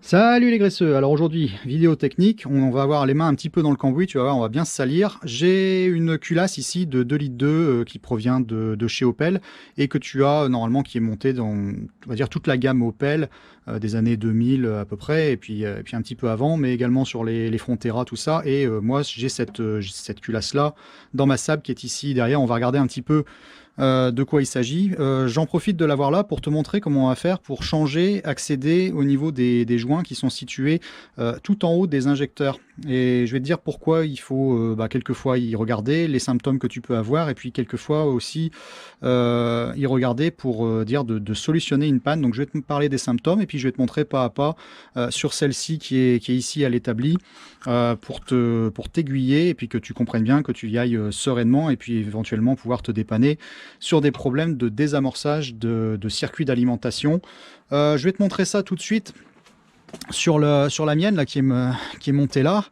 Salut les graisseux. Alors aujourd'hui, vidéo technique, on va avoir les mains un petit peu dans le cambouis, tu vas voir, on va bien se salir. J'ai une culasse ici de 2 litres 2 qui provient de chez Opel et que tu as normalement qui est montée dans, on va dire, toute la gamme Opel des années 2000 à peu près et puis un petit peu avant, mais également sur les Frontera, tout ça. Et moi, j'ai cette culasse-là dans ma Saab qui est ici derrière. On va regarder un petit peu de quoi il s'agit. J'en profite de l'avoir là pour te montrer comment on va faire pour changer, accéder au niveau des joints qui sont situés tout en haut des injecteurs. Et je vais te dire pourquoi il faut quelquefois y regarder, les symptômes que tu peux avoir, et puis quelquefois aussi y regarder pour dire de solutionner une panne. Donc je vais te parler des symptômes, et puis je vais te montrer pas à pas sur celle-ci qui est ici à l'établi pour t'aiguiller, et puis que tu comprennes bien, que tu y ailles sereinement, et puis éventuellement pouvoir te dépanner sur des problèmes de désamorçage de circuits d'alimentation. Je vais te montrer ça tout de suite sur la mienne là, qui est montée là.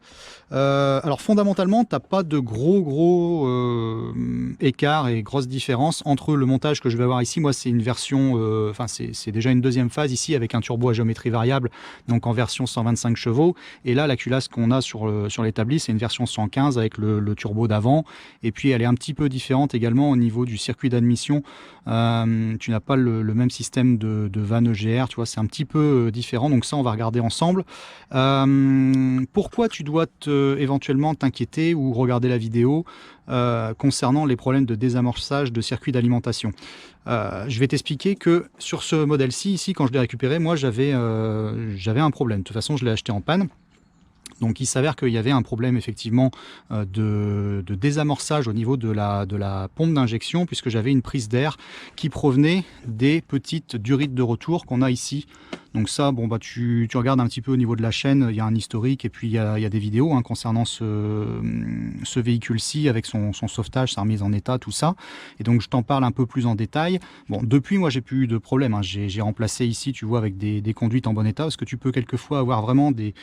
Alors fondamentalement, tu n'as pas de gros écart et grosses différences entre le montage que je vais avoir ici. Moi, c'est une version, c'est déjà une deuxième phase ici avec un turbo à géométrie variable, donc en version 125 chevaux. Et là, la culasse qu'on a sur l'établi, c'est une version 115 avec le turbo d'avant. Et puis, elle est un petit peu différente également au niveau du circuit d'admission. Tu n'as pas le même système de vanne EGR, tu vois, c'est un petit peu différent. Donc ça, on va regarder ensemble. Pourquoi tu dois éventuellement t'inquiéter ou regarder la vidéo concernant les problèmes de désamorçage de circuits d'alimentation. Je vais t'expliquer que sur ce modèle-ci, ici, quand je l'ai récupéré, moi j'avais un problème. De toute façon, je l'ai acheté en panne. Donc il s'avère qu'il y avait un problème effectivement de désamorçage au niveau de la pompe d'injection, puisque j'avais une prise d'air qui provenait des petites durites de retour qu'on a ici. Donc ça, bon, tu regardes un petit peu au niveau de la chaîne, il y a un historique et puis il y a des vidéos concernant ce véhicule-ci avec son sauvetage, sa remise en état, tout ça. Et donc je t'en parle un peu plus en détail. Bon, depuis, moi, j'ai plus eu de problème. J'ai remplacé ici, tu vois, avec des conduites en bon état, parce que tu peux quelquefois avoir vraiment des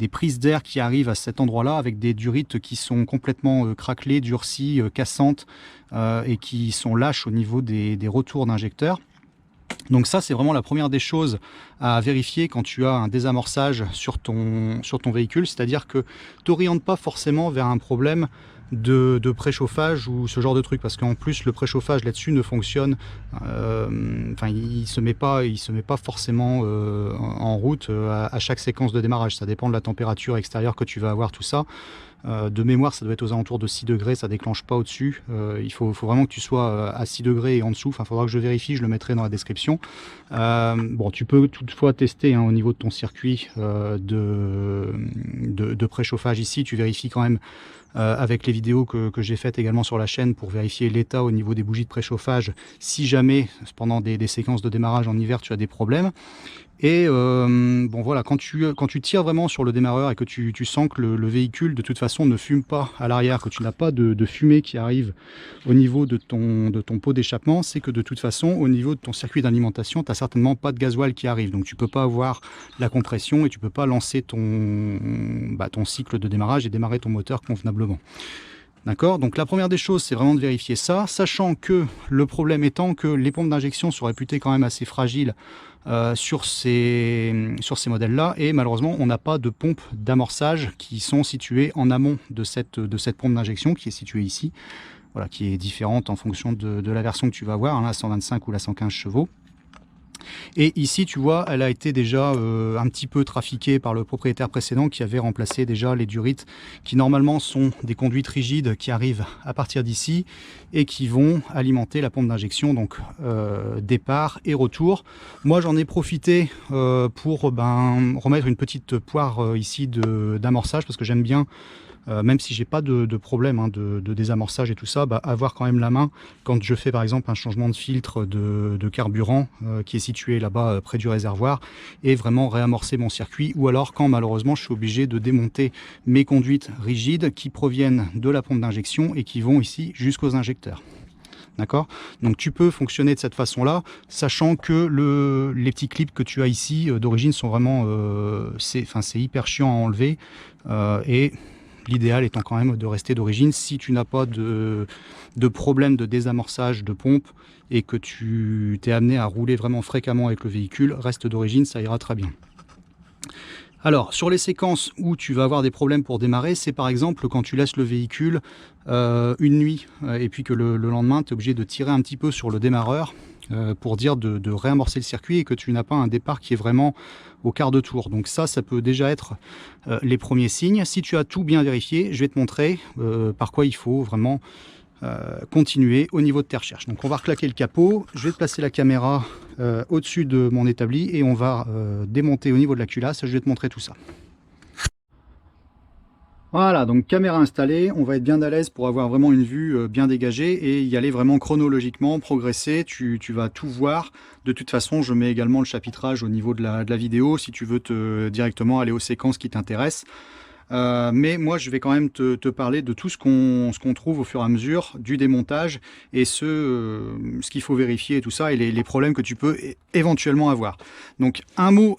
prises d'air qui arrivent à cet endroit-là avec des durites qui sont complètement craquelées, durcies, cassantes et qui sont lâches au niveau des retours d'injecteurs. Donc ça, c'est vraiment la première des choses à vérifier quand tu as un désamorçage sur ton véhicule, c'est-à-dire que tu t'orientes pas forcément vers un problème de préchauffage ou ce genre de truc, parce qu'en plus le préchauffage là-dessus ne fonctionne, il se met pas forcément en route à chaque séquence de démarrage. Ça dépend de la température extérieure que tu vas avoir, tout ça. De mémoire, ça doit être aux alentours de 6 degrés, ça déclenche pas au-dessus. Il faut vraiment que tu sois à 6 degrés et en dessous. Enfin, il faudra que je vérifie, je le mettrai dans la description. Bon, tu peux toutefois tester au niveau de ton circuit de préchauffage ici. Tu vérifies quand même avec les vidéos que j'ai faites également sur la chaîne pour vérifier l'état au niveau des bougies de préchauffage si jamais pendant des séquences de démarrage en hiver tu as des problèmes. Et bon voilà, quand tu tires vraiment sur le démarreur et que tu sens que le véhicule de toute façon ne fume pas à l'arrière, que tu n'as pas de fumée qui arrive au niveau de ton pot d'échappement, c'est que de toute façon au niveau de ton circuit d'alimentation, tu n'as certainement pas de gasoil qui arrive. Donc tu peux pas avoir la compression et tu peux pas lancer ton cycle de démarrage et démarrer ton moteur convenablement. D'accord, donc la première des choses, c'est vraiment de vérifier ça, sachant que le problème étant que les pompes d'injection sont réputées quand même assez fragiles sur ces modèles-là, et malheureusement, on n'a pas de pompes d'amorçage qui sont situées en amont de cette pompe d'injection qui est située ici, voilà, qui est différente en fonction de la version que tu vas avoir, la 125 ou la 115 chevaux. Et ici, tu vois, elle a été déjà un petit peu trafiquée par le propriétaire précédent qui avait remplacé déjà les durites qui normalement sont des conduites rigides qui arrivent à partir d'ici et qui vont alimenter la pompe d'injection, donc départ et retour. Moi, j'en ai profité pour remettre une petite poire ici d'amorçage parce que j'aime bien même si j'ai pas de problème de désamorçage et tout ça, avoir quand même la main quand je fais par exemple un changement de filtre de carburant qui est situé là-bas près du réservoir et vraiment réamorcer mon circuit, ou alors quand malheureusement je suis obligé de démonter mes conduites rigides qui proviennent de la pompe d'injection et qui vont ici jusqu'aux injecteurs. D'accord, donc tu peux fonctionner de cette façon là, sachant que les petits clips que tu as ici d'origine sont vraiment c'est hyper chiant à enlever et l'idéal étant quand même de rester d'origine si tu n'as pas de problème de désamorçage de pompe et que tu t'es amené à rouler vraiment fréquemment avec le véhicule. Reste d'origine, ça ira très bien. Alors, sur les séquences où tu vas avoir des problèmes pour démarrer, c'est par exemple quand tu laisses le véhicule une nuit et puis que le lendemain, tu es obligé de tirer un petit peu sur le démarreur pour dire de réamorcer le circuit et que tu n'as pas un départ qui est vraiment au quart de tour. Donc ça peut déjà être les premiers signes. Si tu as tout bien vérifié, je vais te montrer par quoi il faut vraiment continuer au niveau de tes recherches. Donc on va reclaquer le capot, je vais te placer la caméra au-dessus de mon établi et on va démonter au niveau de la culasse, je vais te montrer tout ça. Voilà, donc caméra installée, on va être bien à l'aise pour avoir vraiment une vue bien dégagée et y aller vraiment chronologiquement, progresser, tu vas tout voir. De toute façon, je mets également le chapitrage au niveau de la vidéo si tu veux directement aller aux séquences qui t'intéressent. Mais moi je vais quand même te parler de tout ce qu'on trouve au fur et à mesure du démontage et ce qu'il faut vérifier et tout ça et les problèmes que tu peux éventuellement avoir. Donc un mot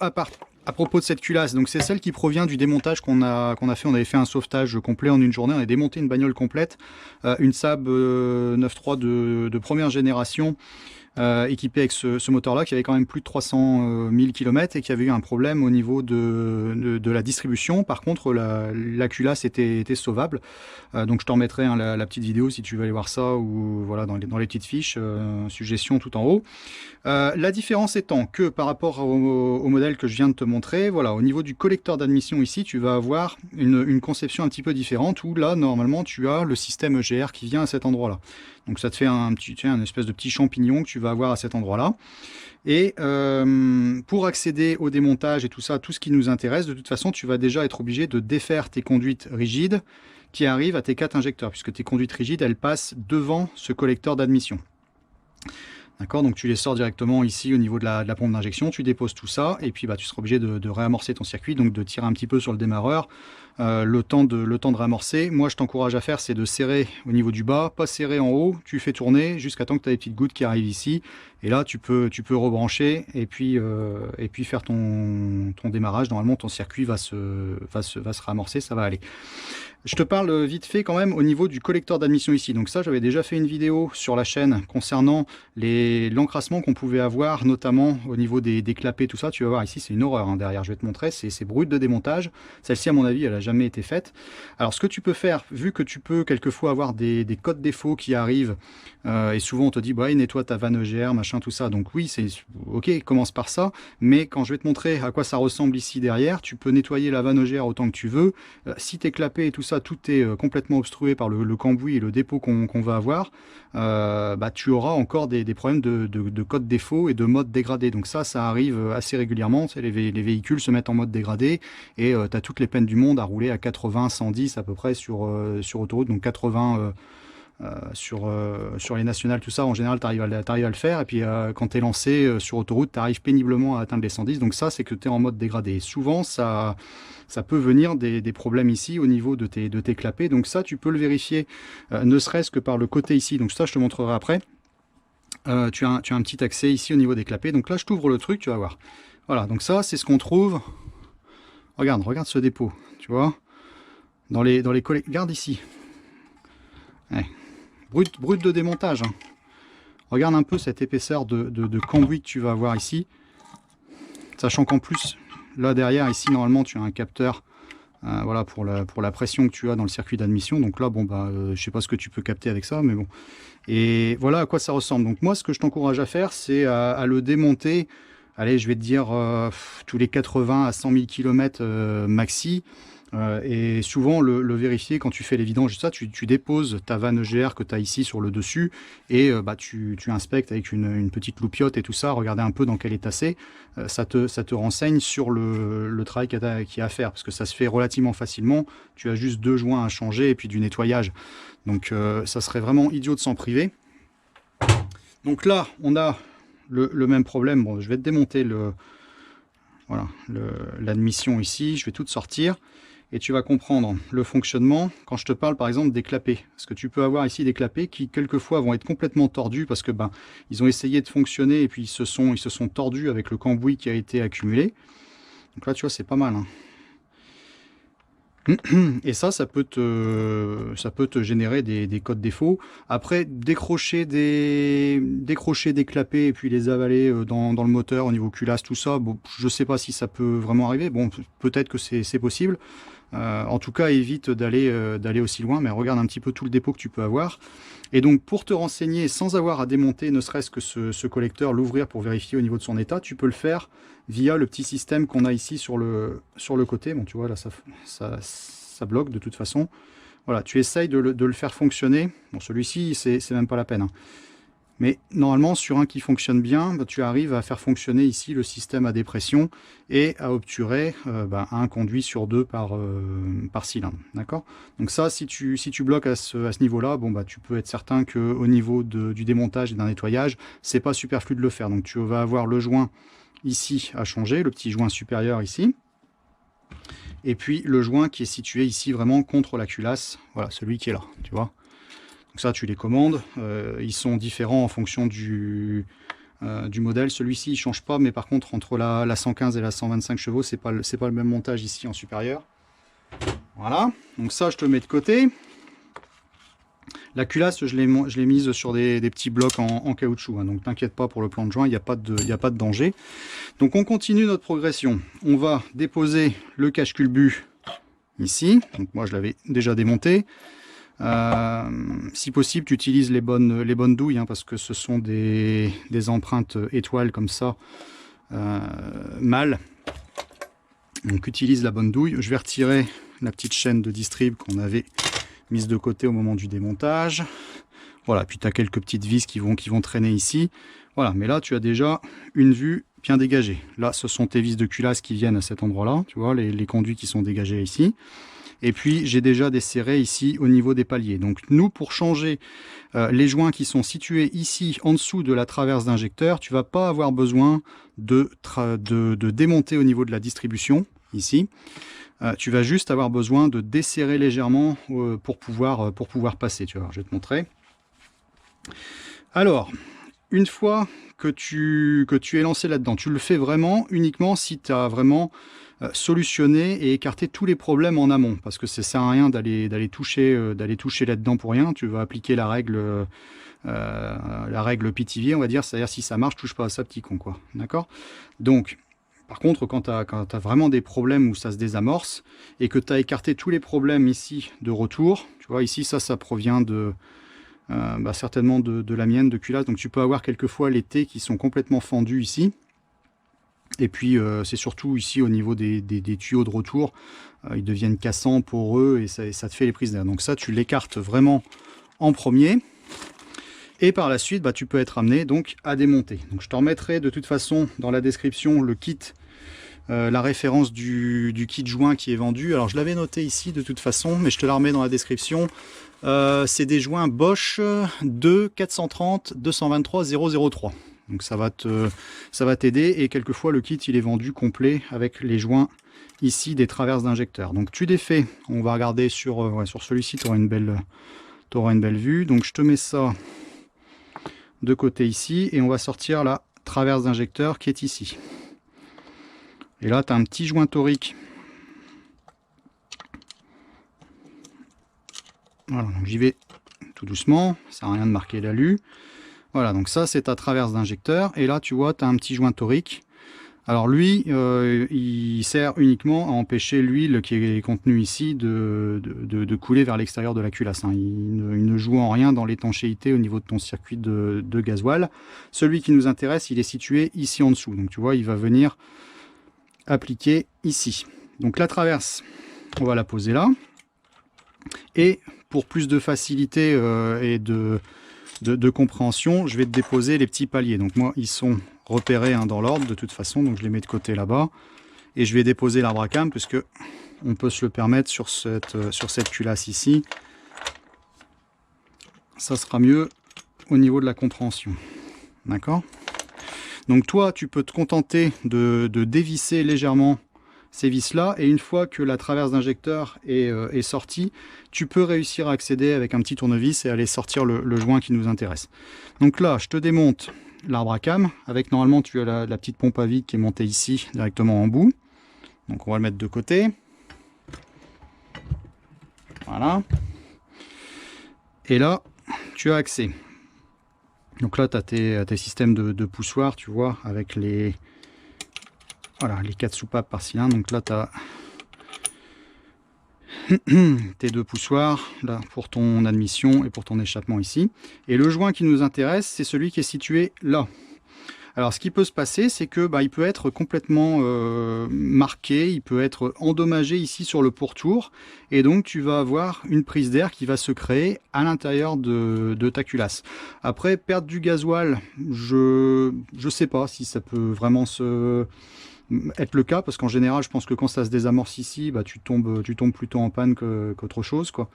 à propos de cette culasse, donc c'est celle qui provient du démontage qu'on a fait. On avait fait un sauvetage complet en une journée, on a démonté une bagnole complète, une Saab 9.3 de première génération, équipé avec ce moteur-là qui avait quand même plus de 300 000 km et qui avait eu un problème au niveau de la distribution. Par contre, la culasse était sauvable. Donc je t'en mettrai hein, la petite vidéo si tu veux aller voir ça ou voilà dans les petites fiches, suggestions tout en haut. La différence étant que par rapport au modèle que je viens de te montrer, voilà, au niveau du collecteur d'admission ici, tu vas avoir une conception un petit peu différente où là, normalement, tu as le système EGR qui vient à cet endroit-là. Donc ça te fait un espèce de petit champignon que tu vas avoir à cet endroit-là. Et pour accéder au démontage et tout ça, tout ce qui nous intéresse, de toute façon, tu vas déjà être obligé de défaire tes conduites rigides qui arrivent à tes 4 injecteurs, puisque tes conduites rigides, elles passent devant ce collecteur d'admission. D'accord, donc tu les sors directement ici au niveau de la pompe d'injection, tu déposes tout ça et puis bah, tu seras obligé de réamorcer ton circuit, donc de tirer un petit peu sur le démarreur, le temps de réamorcer. Moi je t'encourage à faire, c'est de serrer au niveau du bas, pas serrer en haut, tu fais tourner jusqu'à temps que tu as des petites gouttes qui arrivent ici et là tu peux rebrancher et puis faire ton démarrage. Normalement ton circuit va se réamorcer, ça va aller. Je te parle vite fait quand même au niveau du collecteur d'admission ici. Donc ça, j'avais déjà fait une vidéo sur la chaîne concernant l'encrassement qu'on pouvait avoir, notamment au niveau des clapets, tout ça. Tu vas voir ici, c'est une horreur hein, derrière. Je vais te montrer, c'est brut de démontage. Celle-ci, à mon avis, elle n'a jamais été faite. Alors, ce que tu peux faire, vu que tu peux quelquefois avoir des codes défauts qui arrivent, et souvent on te dit, bah, nettoie ta vanne EGR, machin, tout ça. Donc oui, c'est ok, commence par ça. Mais quand je vais te montrer à quoi ça ressemble ici derrière, tu peux nettoyer la vanne EGR autant que tu veux. Si tes clapets et tout ça, tout est complètement obstrué par le cambouis et le dépôt qu'on va avoir, bah, tu auras encore des problèmes de code défaut et de mode dégradé. Donc ça arrive assez régulièrement. Les véhicules se mettent en mode dégradé et tu as toutes les peines du monde à rouler à 80, 110 à peu près sur autoroute, donc 80 sur les nationales, tout ça, en général, tu arrives à le faire. Et puis, quand tu es lancé sur autoroute, tu arrives péniblement à atteindre les 110. Donc ça, c'est que tu es en mode dégradé. Et souvent, ça peut venir des problèmes ici au niveau de tes clapets. Donc ça, tu peux le vérifier, ne serait-ce que par le côté ici. Donc ça, je te montrerai après. Tu as un petit accès ici au niveau des clapets. Donc là, je t'ouvre le truc, tu vas voir. Voilà, donc ça, c'est ce qu'on trouve. Regarde ce dépôt, tu vois. Dans les regarde ici. Ouais. Brut de démontage. Hein. Regarde un peu cette épaisseur de cambouis que tu vas avoir ici. Sachant qu'en plus, là derrière, ici, normalement, tu as un capteur voilà, pour la pression que tu as dans le circuit d'admission. Donc là, bon, bah, je sais pas ce que tu peux capter avec ça, mais bon. Et voilà à quoi ça ressemble. Donc moi, ce que je t'encourage à faire, c'est à le démonter. Allez, je vais te dire tous les 80 à 100 000 km maxi. Et souvent le vérifier quand tu fais les vidanges, ça, tu déposes ta vanne EGR que tu as ici sur le dessus et bah, tu inspectes avec une petite loupiote et tout ça, regarder un peu dans quel état c'est. Ça te renseigne sur le travail qu'il y a à faire parce que ça se fait relativement facilement. Tu as juste 2 joints à changer et puis du nettoyage. Donc ça serait vraiment idiot de s'en priver. Donc là, on a le même problème. Bon, je vais te démonter l'admission ici. Je vais tout sortir. Et tu vas comprendre le fonctionnement quand je te parle par exemple des clapets. Parce que tu peux avoir ici des clapets qui quelquefois vont être complètement tordus parce que ben, ils ont essayé de fonctionner et puis ils se sont tordus avec le cambouis qui a été accumulé. Donc là tu vois c'est pas mal. Hein. Et ça peut te générer des codes défauts. Après, décrocher des clapets et puis les avaler dans le moteur au niveau culasse, tout ça, bon, je sais pas si ça peut vraiment arriver. Bon, peut-être que c'est possible. En tout cas, évite d'aller aussi loin, mais regarde un petit peu tout le dépôt que tu peux avoir. Et donc, pour te renseigner sans avoir à démonter ne serait-ce que ce collecteur, l'ouvrir pour vérifier au niveau de son état, tu peux le faire via le petit système qu'on a ici sur le côté. Bon, tu vois, là, ça bloque de toute façon. Voilà, tu essayes de le faire fonctionner. Bon, celui-ci, c'est même pas la peine, hein. Mais normalement, sur un qui fonctionne bien, bah, tu arrives à faire fonctionner ici le système à dépression et à obturer un conduit sur deux par cylindre. D'accord. Donc ça, si tu bloques à ce niveau-là, bon, bah, tu peux être certain qu'au niveau du démontage et d'un nettoyage, c'est pas superflu de le faire. Donc tu vas avoir le joint ici à changer, le petit joint supérieur ici. Et puis le joint qui est situé ici vraiment contre la culasse, voilà, celui qui est là, tu vois. Donc ça, tu les commandes, ils sont différents en fonction du modèle. Celui-ci, il ne change pas, mais par contre, entre la 115 et la 125 chevaux, c'est pas le même montage ici en supérieur. Voilà, donc ça, je te le mets de côté. La culasse, je l'ai mise sur des petits blocs en caoutchouc, hein, donc t'inquiète pas pour le plan de joint, il n'y a pas de danger. Donc on continue notre progression. On va déposer le cache-culbut ici. Donc moi, je l'avais déjà démonté. Si possible, tu utilises les bonnes douilles, hein, parce que ce sont des empreintes étoiles comme ça, mâles. Donc utilise la bonne douille. Je vais retirer la petite chaîne de distrib qu'on avait mise de côté au moment du démontage. Voilà, puis tu as quelques petites vis qui vont traîner ici. Voilà, mais là tu as déjà une vue bien dégagée. Là, ce sont tes vis de culasse qui viennent à cet endroit-là. Tu vois, les conduits qui sont dégagés ici. Et puis, j'ai déjà desserré ici au niveau des paliers. Donc, nous, pour changer les joints qui sont situés ici, en dessous de la traverse d'injecteur, tu ne vas pas avoir besoin de démonter au niveau de la distribution, ici. Tu vas juste avoir besoin de desserrer légèrement pour pouvoir passer. Tu vois, je vais te montrer. Alors, une fois que tu es lancé là-dedans, tu le fais vraiment uniquement si tu as vraiment solutionner et écarter tous les problèmes en amont, parce que ça sert à rien d'aller toucher là-dedans pour rien. Tu vas appliquer la règle PTV, on va dire, c'est-à-dire si ça marche, touche pas à ça, petit con, quoi. D'accord. Donc par contre, quand tu as vraiment des problèmes où ça se désamorce et que tu as écarté tous les problèmes ici de retour, tu vois, ici ça provient de certainement de la mienne de culasse, donc tu peux avoir quelquefois les T qui sont complètement fendus ici. Et puis c'est surtout ici au niveau des tuyaux de retour, ils deviennent cassants, poreux, et ça te fait les prises d'air. Donc ça, tu l'écartes vraiment en premier. Et par la suite, tu peux être amené donc à démonter. Donc je te remettrai de toute façon dans la description le kit, la référence du kit joint qui est vendu. Alors je l'avais noté ici de toute façon, mais je te la remets dans la description. C'est des joints Bosch 2 430 223 003. Donc ça va t'aider, et quelquefois le kit il est vendu complet avec les joints ici des traverses d'injecteur. Donc tu défais, on va regarder sur celui-ci, tu auras une belle vue. Donc je te mets ça de côté ici et on va sortir la traverse d'injecteur qui est ici. Et là tu as un petit joint torique. Voilà, donc j'y vais tout doucement, ça sert à rien de marquer l'alu. Voilà, donc ça c'est ta traverse d'injecteur, et là tu vois tu as un petit joint torique. Alors lui, il sert uniquement à empêcher l'huile qui est contenue ici de couler vers l'extérieur de la culasse, hein. Il ne joue en rien dans l'étanchéité au niveau de ton circuit de gasoil. Celui qui nous intéresse, il est situé ici en dessous, donc tu vois il va venir appliquer ici. Donc la traverse, on va la poser là, et pour plus de facilité et de compréhension, je vais te déposer les petits paliers. Donc moi, ils sont repérés, hein, dans l'ordre de toute façon, donc je les mets de côté là-bas. Et je vais déposer l'arbre à cam, puisque on peut se le permettre sur cette culasse ici. Ça sera mieux au niveau de la compréhension. D'accord. Donc toi, tu peux te contenter de dévisser légèrement ces vis-là, et une fois que la traverse d'injecteur est sortie, tu peux réussir à accéder avec un petit tournevis et aller sortir le joint qui nous intéresse. Donc là, je te démonte l'arbre à cam, avec normalement tu as la petite pompe à vide qui est montée ici directement en bout. Donc on va le mettre de côté. Voilà. Et là, tu as accès. Donc là, tu as tes systèmes de poussoirs, tu vois, avec les, voilà, les 4 soupapes par cylindre. Donc là, tu as tes 2 poussoirs là, pour ton admission et pour ton échappement ici. Et le joint qui nous intéresse, c'est celui qui est situé là. Alors ce qui peut se passer, c'est que il peut être complètement marqué, il peut être endommagé ici sur le pourtour, et donc tu vas avoir une prise d'air qui va se créer à l'intérieur de ta culasse. Après, perdre du gasoil, je sais pas si ça peut vraiment être le cas, parce qu'en général, je pense que quand ça se désamorce ici, tu tombes plutôt en panne qu'autre chose, quoi.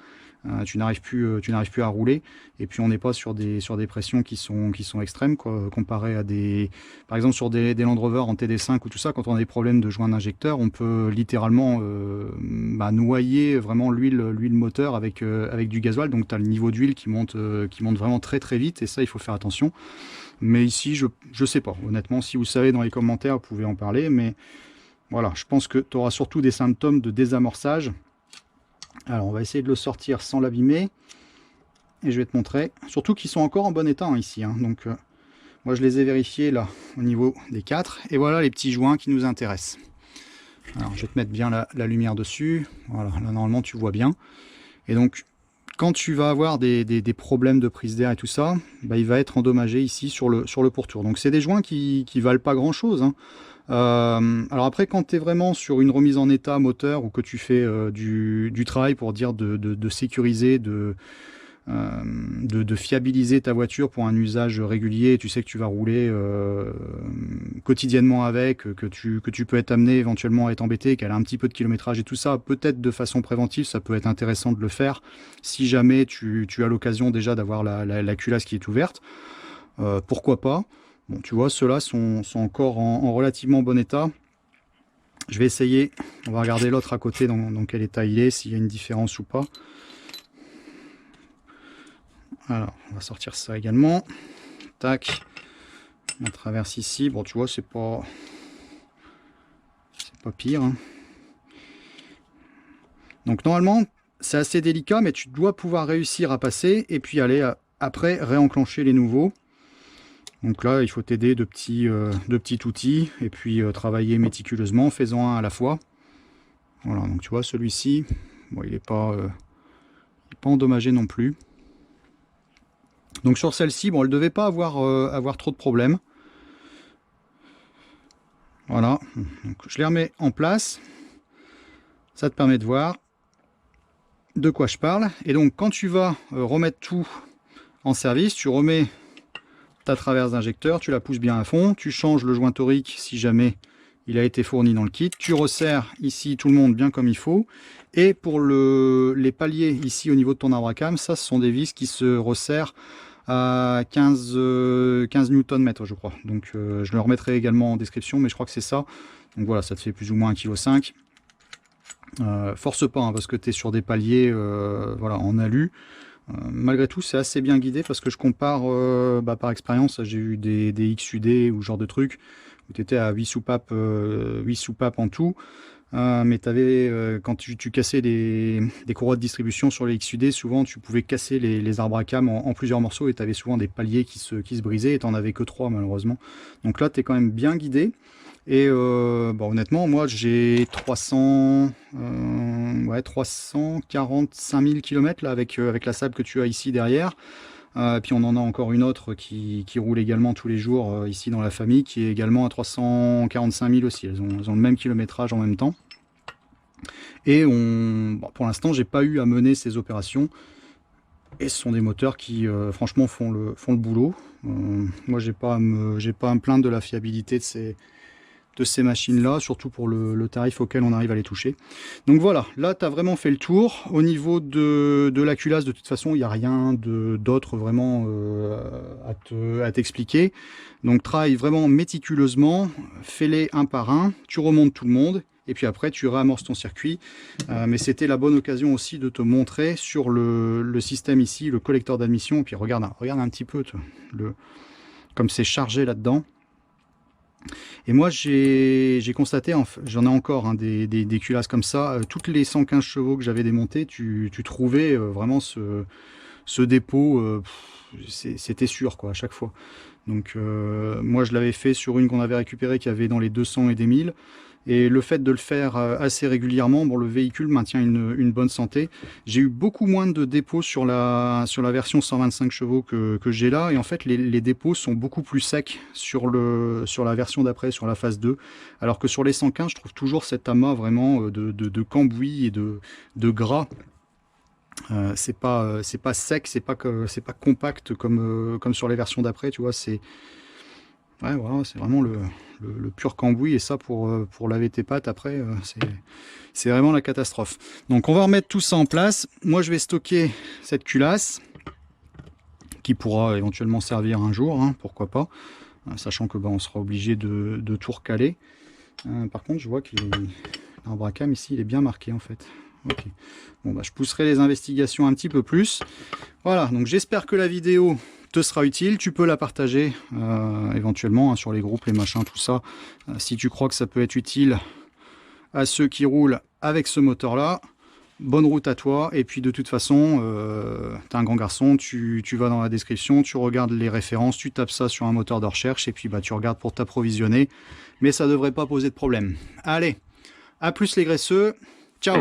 Tu n'arrives plus à rouler, et puis on n'est pas sur des pressions qui sont extrêmes, quoi, comparé à par exemple sur des Land Rover en TD5 ou tout ça. Quand on a des problèmes de joint d'injecteur, on peut littéralement noyer vraiment l'huile moteur avec du gasoil. Donc tu as le niveau d'huile qui monte vraiment très très vite, et ça, il faut faire attention. Mais ici, je sais pas, honnêtement. Si vous savez, dans les commentaires, vous pouvez en parler, mais voilà, je pense que tu auras surtout des symptômes de désamorçage. Alors, on va essayer de le sortir sans l'abîmer, et je vais te montrer. Surtout qu'ils sont encore en bon état, hein, ici, hein. Donc, moi, je les ai vérifiés là, au niveau des 4, et voilà les petits joints qui nous intéressent. Alors, je vais te mettre bien la lumière dessus. Voilà, là, normalement, tu vois bien. Et donc, quand tu vas avoir des problèmes de prise d'air et tout ça, il va être endommagé ici sur le pourtour. Donc c'est des joints qui valent pas grand chose, hein. Alors après, quand tu es vraiment sur une remise en état moteur, ou que tu fais du travail pour dire de sécuriser, de fiabiliser ta voiture pour un usage régulier, tu sais que tu vas rouler quotidiennement avec, que tu peux être amené éventuellement à être embêté, qu'elle a un petit peu de kilométrage et tout ça, peut-être de façon préventive, ça peut être intéressant de le faire si jamais tu as l'occasion déjà d'avoir la culasse qui est ouverte. Pourquoi pas. Bon, tu vois, ceux-là sont encore en relativement bon état. Je vais essayer, on va regarder l'autre à côté dans quel état il est, s'il y a une différence ou pas. Alors, on va sortir ça également. Tac. On traverse ici. Bon, tu vois, c'est pas pire, hein. Donc, normalement, c'est assez délicat, mais tu dois pouvoir réussir à passer et puis aller après réenclencher les nouveaux. Donc là, il faut t'aider de petits outils et puis travailler méticuleusement, faisant un à la fois. Voilà, donc tu vois, celui-ci, bon, il n'est pas endommagé non plus. Donc sur celle-ci, bon, elle ne devait pas avoir trop de problèmes. Voilà, donc je les remets en place. Ça te permet de voir de quoi je parle. Et donc quand tu vas remettre tout en service, tu remets ta traverse d'injecteur, tu la pousses bien à fond, tu changes le joint torique si jamais il a été fourni dans le kit, tu resserres ici tout le monde bien comme il faut. Et pour les paliers ici au niveau de ton arbre à cam, ça ce sont des vis qui se resserrent à 15 Nm, je crois. Donc je le remettrai également en description, mais je crois que c'est ça. Donc voilà, ça te fait plus ou moins 1,5 kg. Force pas, hein, parce que tu es sur des paliers voilà, en alu. Malgré tout, c'est assez bien guidé, parce que je compare par expérience. J'ai eu des XUD ou ce genre de trucs où tu étais à 8 soupapes en tout. Mais quand tu cassais des courroies de distribution sur les XUD, souvent tu pouvais casser les arbres à cam en plusieurs morceaux, et tu avais souvent des paliers qui se brisaient, et tu n'en avais que 3 malheureusement. Donc là, tu es quand même bien guidé. Et honnêtement, moi j'ai 345 000 km là, avec la sable que tu as ici derrière. Puis on en a encore une autre qui roule également tous les jours ici dans la famille, qui est également à 345 000 aussi. Elles ont le même kilométrage en même temps. Et pour l'instant, j'ai pas eu à mener ces opérations. Et ce sont des moteurs qui franchement font le boulot. Moi, j'ai pas à me plaindre de la fiabilité de ces machines-là, surtout pour le tarif auquel on arrive à les toucher. Donc voilà, là tu as vraiment fait le tour. Au niveau de la culasse, de toute façon, il n'y a rien d'autre vraiment à t'expliquer. Donc travaille vraiment méticuleusement, fais-les un par un, tu remontes tout le monde, et puis après tu réamorces ton circuit. Mais c'était la bonne occasion aussi de te montrer sur le système ici, le collecteur d'admission. Et puis regarde un petit peu comme c'est chargé là-dedans. Et moi, j'ai constaté, j'en ai encore hein, des culasses comme ça, toutes les 115 chevaux que j'avais démontées, tu trouvais vraiment ce dépôt, c'était sûr quoi, à chaque fois. Donc moi, je l'avais fait sur une qu'on avait récupérée qui avait dans les 200 et des 1000. Et le fait de le faire assez régulièrement, bon, le véhicule maintient une bonne santé. J'ai eu beaucoup moins de dépôts sur la version 125 chevaux que j'ai là. Et en fait, les dépôts sont beaucoup plus secs sur la version d'après, sur la phase 2. Alors que sur les 115, je trouve toujours cet amas vraiment de cambouis et de gras. C'est pas sec, c'est pas compact comme sur les versions d'après, tu vois. Ouais, voilà, c'est vraiment le pur cambouis, et ça pour laver tes pattes après, c'est vraiment la catastrophe. Donc on va remettre tout ça en place. Moi je vais stocker cette culasse qui pourra éventuellement servir un jour, hein, pourquoi pas, sachant que on sera obligé de tout recaler. Par contre je vois que l'arbre à cam ici il est bien marqué en fait. Ok, bon je pousserai les investigations un petit peu plus. Voilà, donc j'espère que la vidéo te sera utile. Tu peux la partager éventuellement hein, sur les groupes, les machins, tout ça. Si tu crois que ça peut être utile à ceux qui roulent avec ce moteur là, bonne route à toi. Et puis de toute façon, tu es un grand garçon, tu vas dans la description, tu regardes les références, tu tapes ça sur un moteur de recherche et puis tu regardes pour t'approvisionner. Mais ça devrait pas poser de problème. Allez, à plus les graisseux, ciao.